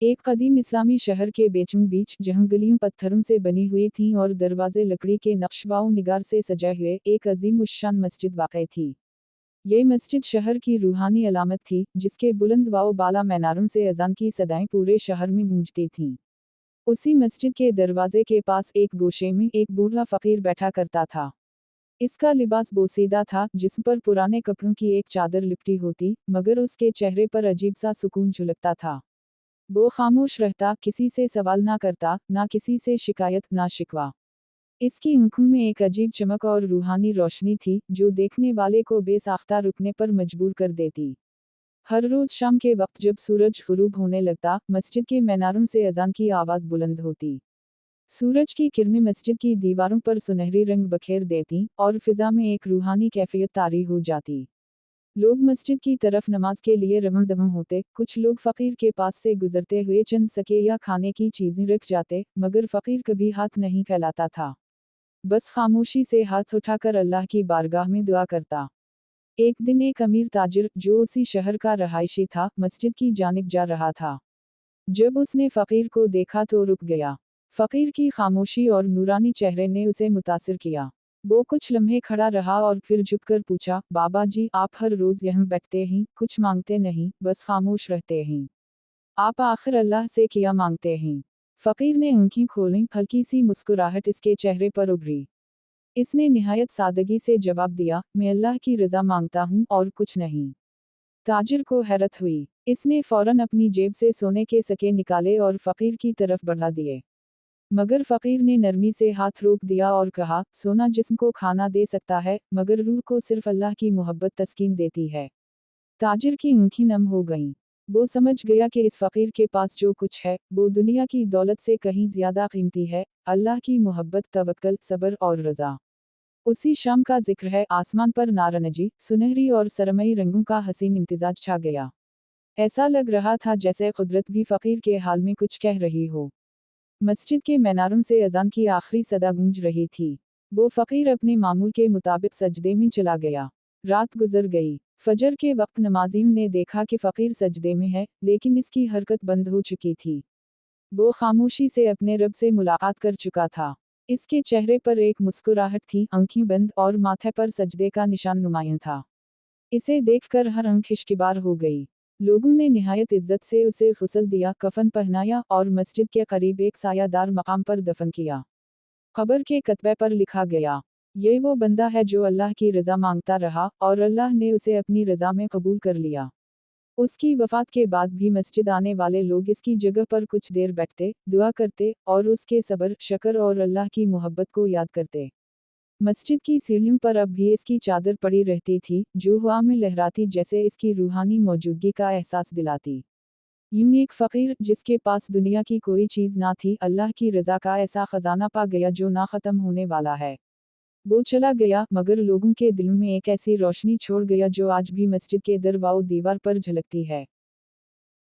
एक कदीम इस्लामी शहर के बीचों बीच, जहां गलियां पत्थरों से बनी हुई थीं और दरवाजे लकड़ी के नक्शवाओ निगार से सजे हुए, एक अजीम उश्शान मस्जिद वाक़ई थी। ये मस्जिद शहर की रूहानी अलामत थी, जिसके बुलंद व बाला मीनारों से अज़ान की सदाएं पूरे शहर में गूंजती थीं। उसी मस्जिद के दरवाजे के पास एक गोशे में एक बूढ़ा फ़कीर बैठा करता था। इसका लिबास बोसीदा था, जिस पर पुराने कपड़ों की एक चादर लिपटी होती, मगर उसके चेहरे पर अजीब सा सुकून झलकता था। वो खामोश रहता, किसी से सवाल ना करता, ना किसी से शिकायत, ना शिकवा। इसकी आंखों में एक अजीब चमक और रूहानी रोशनी थी, जो देखने वाले को बेसाख्ता रुकने पर मजबूर कर देती। हर रोज शाम के वक्त जब सूरज गुरूब होने लगता, मस्जिद के मीनारों से अजान की आवाज बुलंद होती। सूरज की किरणें मस्जिद की दीवारों पर सुनहरी रंग बखेर देती, और फिजा में एक रूहानी कैफियत तारी हो जाती। लोग मस्जिद की तरफ नमाज के लिए रवाना होते, कुछ लोग फ़कीर के पास से गुजरते हुए चंद सके या खाने की चीज़ें रख जाते, मगर फ़कीर कभी हाथ नहीं फैलाता था। बस खामोशी से हाथ उठाकर अल्लाह की बारगाह में दुआ करता। एक दिन एक अमीर ताजिर, जो उसी शहर का रहायशी था, मस्जिद की जानिब जा रहा था। जब उसने फ़कीर को देखा तो रुक गया। फ़कीर की खामोशी और नूरानी चेहरे ने उसे मुतासिर किया। वो कुछ लम्हे खड़ा रहा और फिर झुककर पूछा, बाबा जी, आप हर रोज़ यहाँ बैठते हैं, कुछ मांगते नहीं, बस खामोश रहते हैं। आप आखिर अल्लाह से क्या मांगते हैं? फ़कीर ने आंखें खोलीं, हल्की सी मुस्कुराहट इसके चेहरे पर उभरी। इसने निहायत सादगी से जवाब दिया, मैं अल्लाह की रज़ा मांगता हूँ और कुछ नहीं। ताजिर को हैरत हुई। इसने फौरन अपनी जेब से सोने के सिक्के निकाले और फ़कीर की तरफ बढ़ा दिए। मगर फ़कीर ने नरमी से हाथ रोक दिया और कहा, सोना जिस्म को खाना दे सकता है, मगर रूह को सिर्फ अल्लाह की मोहब्बत तस्कीन देती है। ताजिर की आंखें नम हो गईं। वो समझ गया कि इस फ़कीर के पास जो कुछ है, वो दुनिया की दौलत से कहीं ज़्यादा कीमती है, अल्लाह की मोहब्बत, तवक्कल, सब्र और रज़ा। उसी शाम का जिक्र है, आसमान पर नारंगी, सुनहरी और सरमई रंगों का हसीन इम्तिजाज छा गया। ऐसा लग रहा था जैसे कुदरत भी फ़कीर के हाल में कुछ कह रही हो। मस्जिद के मीनारों से अज़ान की आखिरी सदा गूंज रही थी। वो फ़कीर अपने मामूल के मुताबिक सजदे में चला गया। रात गुजर गई। फजर के वक्त नमाजियों ने देखा कि फ़कीर सजदे में है, लेकिन इसकी हरकत बंद हो चुकी थी। वो खामोशी से अपने रब से मुलाकात कर चुका था। इसके चेहरे पर एक मुस्कुराहट थी, आंखें बंद, और माथे पर सजदे का निशान नुमायां था। इसे देखकर हर आंख इश्किबार हो गई। लोगों ने निहायत इज्जत से उसे गुस्ल दिया, कफन पहनाया और मस्जिद के करीब एक सायादार मकाम पर दफन किया। खबर के कतबे पर लिखा गया, ये वो बंदा है जो अल्लाह की रज़ा मांगता रहा, और अल्लाह ने उसे अपनी रज़ा में कबूल कर लिया। उसकी वफ़ात के बाद भी मस्जिद आने वाले लोग इसकी जगह पर कुछ देर बैठते, दुआ करते, और उसके सब्र, शक्र और अल्लाह की मोहब्बत को याद करते। मस्जिद की सीढ़ियों पर अब भी इसकी चादर पड़ी रहती थी, जो हवा में लहराती, जैसे इसकी रूहानी मौजूदगी का एहसास दिलाती। यूं एक फ़कीर, जिसके पास दुनिया की कोई चीज़ ना थी, अल्लाह की रज़ा का ऐसा ख़जाना पा गया जो ना ख़त्म होने वाला है। वो चला गया, मगर लोगों के दिलों में एक ऐसी रोशनी छोड़ गया जो आज भी मस्जिद के दर व दीवार पर झलकती है।